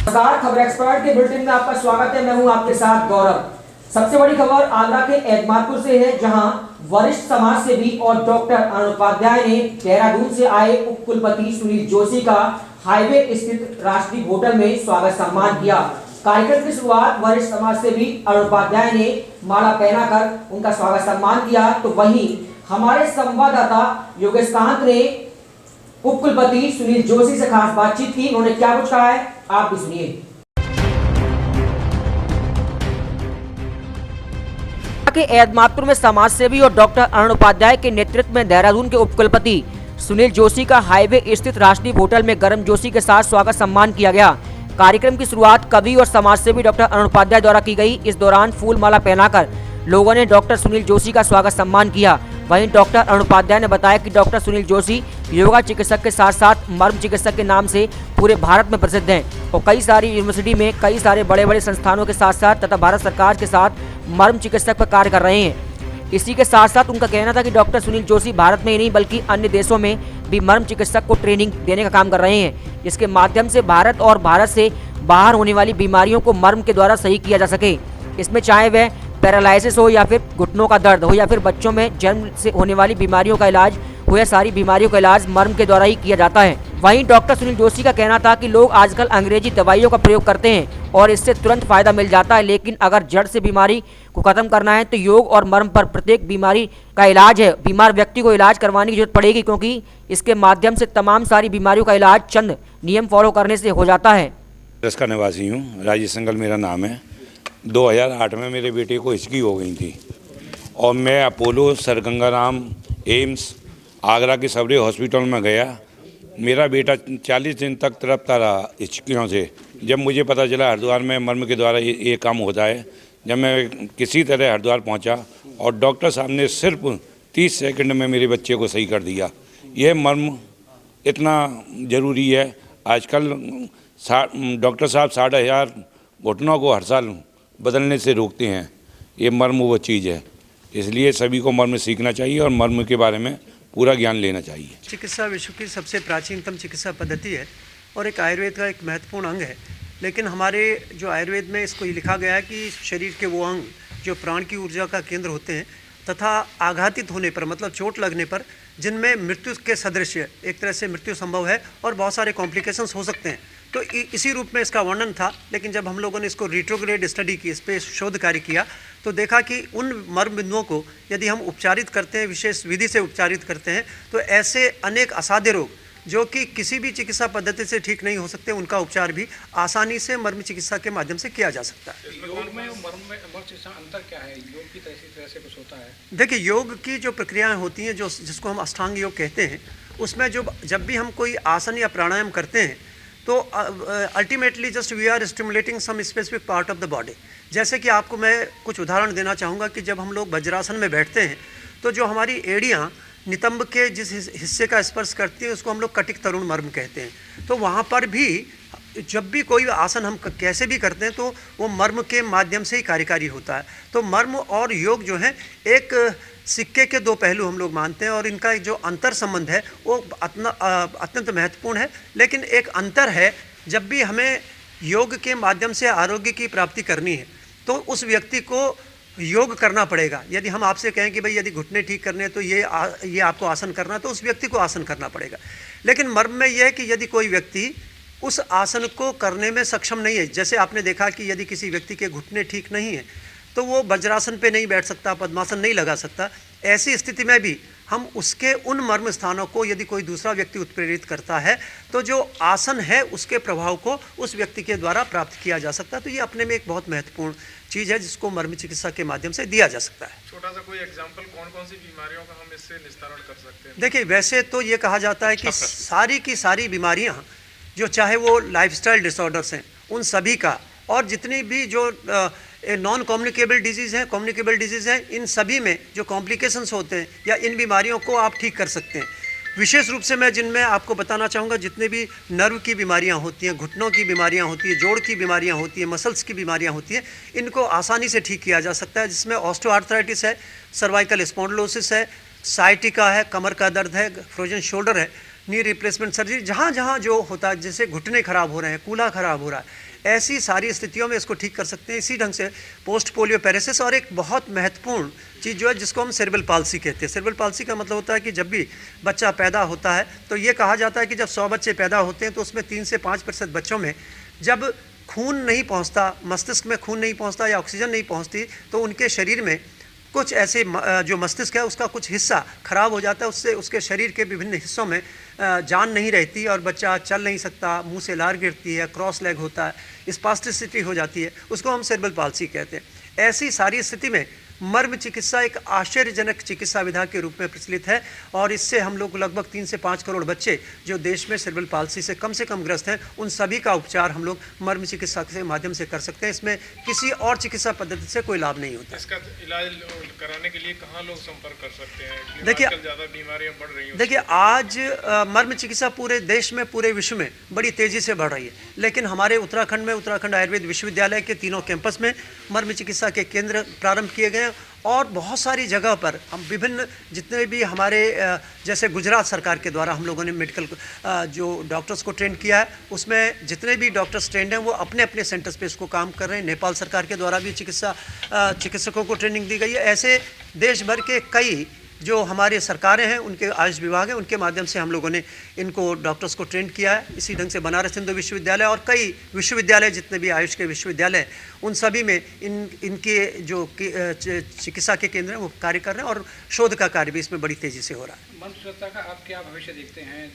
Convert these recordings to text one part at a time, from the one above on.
नमस्कार, खबर एक्सपर्ट के बुलेटिन में आपका स्वागत है। मैं हूं आपके साथ गौरव। सबसे बड़ी खबर आगरा के एतमादपुर से है, जहां वरिष्ठ समाज सेवी और डॉक्टर अरुण उपाध्याय ने देहरादून से आए उप कुलपति सुनील जोशी का हाईवे स्थित राष्ट्रीय होटल में स्वागत सम्मान किया। कार्यक्रम की शुरुआत वरिष्ठ समाज सेवी अरुण उपाध्याय ने माला पहनाकर उनका स्वागत सम्मान किया, तो वहीं हमारे संवाददाता योगेश कांत ने उप कुलपति सुनील जोशी से खास बातचीत की। उन्होंने क्या कुछ कहा है, आप भी सुनिए। के एतमादपुर में समाज सेवी और डॉक्टर अरुण उपाध्याय के नेतृत्व में देहरादून के उप कुलपति सुनील जोशी का हाईवे स्थित राष्ट्रीय होटल में गर्म जोशी के साथ स्वागत सम्मान किया गया। कार्यक्रम की शुरुआत कवि और समाज सेवी डॉक्टर अरुण उपाध्याय द्वारा की गई। इस दौरान फूल माला पहनाकर लोगों ने डॉक्टर सुनील जोशी का स्वागत सम्मान किया। वहीं डॉक्टर अरुण उपाध्याय ने बताया कि डॉक्टर सुनील जोशी योगा चिकित्सक के साथ साथ मर्म चिकित्सक के नाम से पूरे भारत में प्रसिद्ध हैं और कई सारी यूनिवर्सिटी में कई सारे बड़े बड़े संस्थानों के साथ साथ तथा भारत सरकार के साथ मर्म चिकित्सक पर कार्य कर रहे हैं। इसी के साथ साथ उनका कहना था कि डॉक्टर सुनील जोशी भारत में ही नहीं बल्कि अन्य देशों में भी मर्म चिकित्सक को ट्रेनिंग देने का काम कर रहे हैं, जिसके माध्यम से भारत और भारत से बाहर होने वाली बीमारियों को मर्म के द्वारा सही किया जा सके। इसमें चाहे वह पैरालिसिस हो या फिर घुटनों का दर्द हो या फिर बच्चों में जन्म से होने वाली बीमारियों का इलाज हो या सारी बीमारियों का इलाज मर्म के द्वारा ही किया जाता है। वहीं डॉक्टर सुनील जोशी का कहना था कि लोग आजकल अंग्रेजी दवाइयों का प्रयोग करते हैं और इससे तुरंत फायदा मिल जाता है, लेकिन अगर जड़ से बीमारी को खत्म करना है तो योग और मर्म पर प्रत्येक बीमारी का इलाज है। बीमार व्यक्ति को इलाज करवाने की जरूरत पड़ेगी, क्योंकि इसके माध्यम से तमाम सारी बीमारियों का इलाज चंद नियम फॉलो करने से हो जाता है। इसका निवासी हूँ, राजेश संगल मेरा नाम है। 2008 में मेरे बेटे को हिचकी हो गई थी और मैं Apollo, sir Gangaram, AIIMS, Agra के सबरे हॉस्पिटल में गया। मेरा बेटा 40 दिन तक तड़पता रहा हिचकियों से। जब मुझे पता चला हरिद्वार में मर्म के द्वारा ये काम होता है, जब मैं किसी तरह हरिद्वार पहुंचा और डॉक्टर साहब ने सिर्फ 30 सेकंड में मेरे बच्चे को सही कर दिया। यह मर्म इतना ज़रूरी है। आजकल डॉक्टर साहब 15,500 घुटनों को हर साल बदलने से रोकते हैं। ये मर्म वो चीज़ है, इसलिए सभी को मर्म सीखना चाहिए और मर्म के बारे में पूरा ज्ञान लेना चाहिए। चिकित्सा विश्व की सबसे प्राचीनतम चिकित्सा पद्धति है और एक आयुर्वेद का एक महत्वपूर्ण अंग है। लेकिन हमारे जो आयुर्वेद में इसको लिखा गया है कि शरीर के वो अंग जो प्राण की ऊर्जा का केंद्र होते हैं तथा आघातित होने पर मतलब चोट लगने पर जिनमें मृत्यु के सदृश एक तरह से मृत्यु संभव है और बहुत सारे कॉम्प्लिकेशंस हो सकते हैं, तो इसी रूप में इसका वर्णन था। लेकिन जब हम लोगों ने इसको रिट्रोग्रेड स्टडी की, इस पर शोध कार्य किया, तो देखा कि उन मर्म बिंदुओं को यदि हम उपचारित करते हैं, विशेष विधि से उपचारित करते हैं, तो ऐसे अनेक असाध्य रोग जो कि किसी भी चिकित्सा पद्धति से ठीक नहीं हो सकते, उनका उपचार भी आसानी से मर्म चिकित्सा के माध्यम से किया जा सकता है। योग में मर्म में चिकित्सा अंतर क्या है? योग की तरह से कुछ होता है? देखिए, योग की जो प्रक्रियाएं होती हैं, जो जिसको हम अष्टांग योग कहते हैं, उसमें जब भी हम कोई आसन या प्राणायाम करते हैं तो ultimately just we are stimulating some specific part of the body. जैसे कि आपको मैं कुछ उदाहरण देना चाहूँगा कि जब हम लोग वज्रासन में बैठते हैं तो जो हमारी एड़ियाँ नितंब के जिस हिस्से का स्पर्श करती है उसको हम लोग कटिक तरुण मर्म कहते हैं। तो वहाँ पर भी जब भी कोई आसन हम कैसे भी करते हैं तो वो मर्म के माध्यम से ही कार्यकारी होता है। तो मर्म और योग जो है एक सिक्के के दो पहलू हम लोग मानते हैं और इनका जो अंतर संबंध है वो अत्यंत महत्वपूर्ण है। लेकिन एक अंतर है, जब भी हमें योग के माध्यम से आरोग्य की प्राप्ति करनी है तो उस व्यक्ति को योग करना पड़ेगा। यदि हम आपसे कहें कि भाई यदि घुटने ठीक करने हैं तो ये आपको आसन करना है, तो उस व्यक्ति को आसन करना पड़ेगा। लेकिन मर्म में यह है कि यदि कोई व्यक्ति उस आसन को करने में सक्षम नहीं है, जैसे आपने देखा कि यदि किसी व्यक्ति के घुटने ठीक नहीं है तो वो वज्रासन पे नहीं बैठ सकता, पद्मासन नहीं लगा सकता। ऐसी स्थिति में भी हम उसके उन मर्म स्थानों को यदि कोई दूसरा व्यक्ति उत्प्रेरित करता है तो जो आसन है उसके प्रभाव को उस व्यक्ति के द्वारा प्राप्त किया जा सकता है। तो ये अपने में एक बहुत महत्वपूर्ण चीज़ है जिसको मर्म चिकित्सा के माध्यम से दिया जा सकता है। छोटा सा कोई एग्जांपल, कौन कौन सी बीमारियों का हम इससे निस्तारण कर सकते हैं? देखिए, वैसे तो ये कहा जाता है कि सारी की सारी बीमारियाँ जो चाहे वो लाइफस्टाइल डिसऑर्डर्स हैं उन सभी का, और जितनी भी जो नॉन कम्युनिकेबल डिजीज़ हैं, कम्युनिकेबल डिजीज़ हैं, इन सभी में जो कॉम्प्लिकेशंस होते हैं या इन बीमारियों को आप ठीक कर सकते हैं। विशेष रूप से मैं जिनमें आपको बताना चाहूँगा, जितने भी नर्व की बीमारियाँ होती हैं, घुटनों की बीमारियाँ होती हैं, जोड़ की बीमारियाँ होती हैं, मसल्स की बीमारियाँ होती हैं, इनको आसानी से ठीक किया जा सकता है, जिसमें ऑस्टियोआर्थराइटिस है, सर्वाइकल स्पॉन्डिलोसिस है, साइटिका है, कमर का दर्द है, फ्रोजन शोल्डर है। नी रिप्लेसमेंट सर्जरी, जहाँ जहाँ जो होता है, जैसे घुटने खराब हो रहे हैं, कूल्हा खराब हो रहा है, ऐसी सारी स्थितियों में इसको ठीक कर सकते हैं। इसी ढंग से पोस्ट पोलियो पैरेसिस और एक बहुत महत्वपूर्ण चीज़ जो है जिसको हम सेरेब्रल पाल्सी कहते हैं। सेरेब्रल पाल्सी का मतलब होता है कि जब भी बच्चा पैदा होता है तो ये कहा जाता है कि जब 100 बच्चे पैदा होते हैं तो उसमें 3 से 5% बच्चों में जब खून नहीं पहुंचता, मस्तिष्क में खून नहीं पहुंचता या ऑक्सीजन नहीं पहुंचती, तो उनके शरीर में कुछ ऐसे जो मस्तिष्क है उसका कुछ हिस्सा खराब हो जाता है, उससे उसके शरीर के विभिन्न हिस्सों में जान नहीं रहती और बच्चा चल नहीं सकता, मुंह से लार गिरती है, क्रॉस लेग होता है, स्पास्टिसिटी हो जाती है, उसको हम सेरेब्रल पाल्सी कहते हैं। ऐसी सारी स्थिति में मर्म चिकित्सा एक आश्चर्यजनक चिकित्सा विधा के रूप में प्रचलित है और इससे हम लोग लगभग 3 से 5 करोड़ बच्चे जो देश में सेरेब्रल पाल्सी से कम ग्रस्त हैं, उन सभी का उपचार हम लोग मर्म चिकित्सा के माध्यम से कर सकते हैं। इसमें किसी और चिकित्सा पद्धति से कोई लाभ नहीं होता। इसका इलाज कराने के लिए कहाँ लोग संपर्क कर सकते हैं? देखिए, आजकल ज़्यादा बीमारियां बढ़ रही हैं। देखिए, आज मर्म चिकित्सा पूरे देश में, पूरे विश्व में बड़ी तेज़ी से बढ़ रही है, लेकिन हमारे उत्तराखंड में उत्तराखंड आयुर्वेद विश्वविद्यालय के 3 कैंपस में मर्म चिकित्सा के केंद्र प्रारंभ किए गए और बहुत सारी जगह पर हम विभिन्न जितने भी हमारे जैसे गुजरात सरकार के द्वारा हम लोगों ने मेडिकल जो डॉक्टर्स को ट्रेन किया है, उसमें जितने भी डॉक्टर्स ट्रेंड हैं वो अपने अपने सेंटर्स पे इसको काम कर रहे हैं। नेपाल सरकार के द्वारा भी चिकित्सकों को ट्रेनिंग दी गई है। ऐसे देश भर के कई जो हमारे सरकारें हैं, उनके आयुष विभाग है, उनके माध्यम से हम लोगों ने इनको डॉक्टर्स को ट्रेन किया है। इसी ढंग से बनारस हिंदू विश्वविद्यालय और कई विश्वविद्यालय जितने भी आयुष के विश्वविद्यालय हैं, उन सभी में इनके जो चिकित्सा के केंद्र हैं वो कार्य कर रहे हैं और शोध का कार्य भी इसमें बड़ी तेज़ी से हो रहा है। मर्म चिकित्सा का आप क्या भविष्य देखते हैं?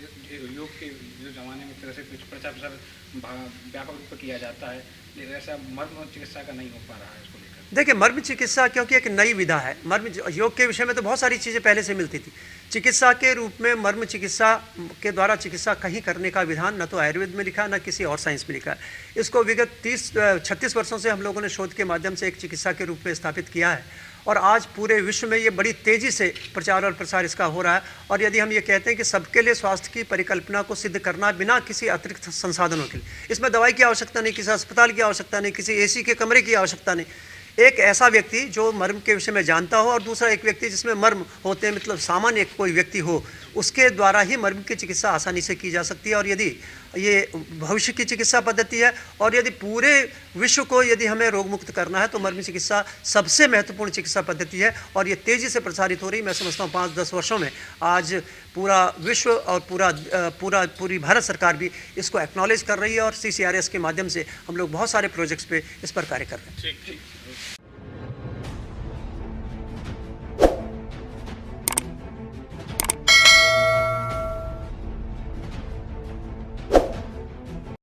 योग के जो ज़माने में तरह से कुछ प्रचार प्रसार व्यापक रूप से किया जाता है, लेकिन ऐसा मर्म चिकित्सा का नहीं हो पा रहा है। इसको लेकर देखिए, मर्म चिकित्सा क्योंकि एक नई विधा है, मर्म योग के विषय में तो बहुत सारी चीज़ें पहले से मिलती थी। चिकित्सा के रूप में मर्म चिकित्सा के द्वारा चिकित्सा कहीं करने का विधान न तो आयुर्वेद में लिखा है, न किसी और साइंस में लिखा है। इसको विगत 36 वर्षों से हम लोगों ने शोध के माध्यम से एक चिकित्सा के रूप में स्थापित किया है और आज पूरे विश्व में ये बड़ी तेज़ी से प्रचार और प्रसार इसका हो रहा है। और यदि हम ये कहते हैं कि सबके लिए स्वास्थ्य की परिकल्पना को सिद्ध करना बिना किसी अतिरिक्त संसाधनों के लिए, इसमें दवाई की आवश्यकता नहीं, किसी अस्पताल की आवश्यकता नहीं, किसी AC के कमरे की आवश्यकता नहीं। एक ऐसा व्यक्ति जो मर्म के विषय में जानता हो और दूसरा एक व्यक्ति जिसमें मर्म होते हैं, मतलब सामान्य कोई व्यक्ति हो, उसके द्वारा ही मर्म की चिकित्सा आसानी से की जा सकती है। और यदि ये भविष्य की चिकित्सा पद्धति है और यदि पूरे विश्व को यदि हमें रोग मुक्त करना है तो मर्म चिकित्सा सबसे महत्वपूर्ण चिकित्सा पद्धति है और ये तेज़ी से प्रसारित हो रही। मैं समझता हूँ 5-10 वर्षों में आज पूरा विश्व और पूरी भारत सरकार भी इसको एक्नॉलेज कर रही है और CCRS के माध्यम से हम लोग बहुत सारे प्रोजेक्ट्स पे इस पर कार्य कर रहे हैं। ठीक।